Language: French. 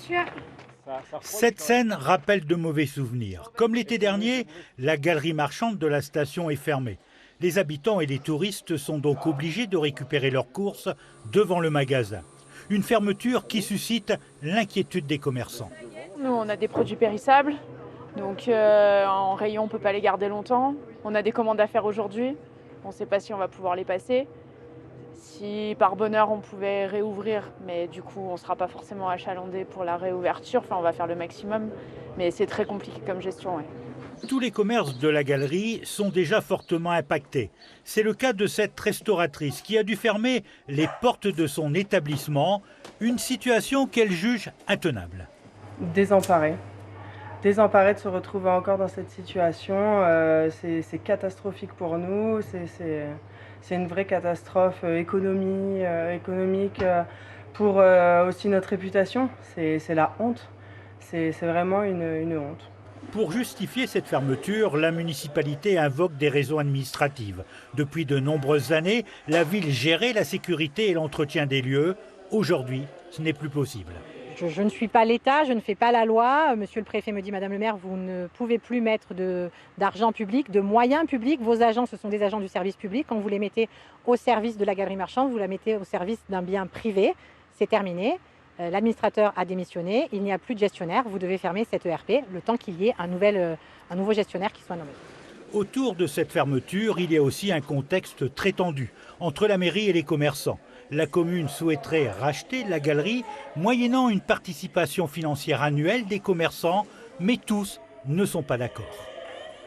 monsieur. Cette scène rappelle de mauvais souvenirs. Comme l'été dernier, la galerie marchande de la station est fermée. Les habitants et les touristes sont donc obligés de récupérer leurs courses devant le magasin. Une fermeture qui suscite l'inquiétude des commerçants. Nous, on a des produits périssables, donc en rayon, on ne peut pas les garder longtemps. On a des commandes à faire aujourd'hui, on ne sait pas si on va pouvoir les passer. Si par bonheur on pouvait réouvrir, mais du coup on ne sera pas forcément achalandé pour la réouverture, enfin on va faire le maximum, mais c'est très compliqué comme gestion. Ouais. Tous les commerces de la galerie sont déjà fortement impactés. C'est le cas de cette restauratrice qui a dû fermer les portes de son établissement, une situation qu'elle juge intenable. Désemparée de se retrouver encore dans cette situation, c'est catastrophique pour nous, c'est une vraie catastrophe économique pour aussi notre réputation, c'est la honte, c'est vraiment une honte. Pour justifier cette fermeture, la municipalité invoque des raisons administratives. Depuis de nombreuses années, la ville gérait la sécurité et l'entretien des lieux. Aujourd'hui, ce n'est plus possible. Je ne suis pas l'État, je ne fais pas la loi. Monsieur le préfet me dit, Madame le maire, vous ne pouvez plus mettre d'argent public, de moyens publics. Vos agents, ce sont des agents du service public. Quand vous les mettez au service de la galerie marchande, vous la mettez au service d'un bien privé. C'est terminé. L'administrateur a démissionné. Il n'y a plus de gestionnaire. Vous devez fermer cette ERP le temps qu'il y ait un nouveau gestionnaire qui soit nommé. Autour de cette fermeture, il y a aussi un contexte très tendu entre la mairie et les commerçants. La commune souhaiterait racheter la galerie moyennant une participation financière annuelle des commerçants, mais tous ne sont pas d'accord.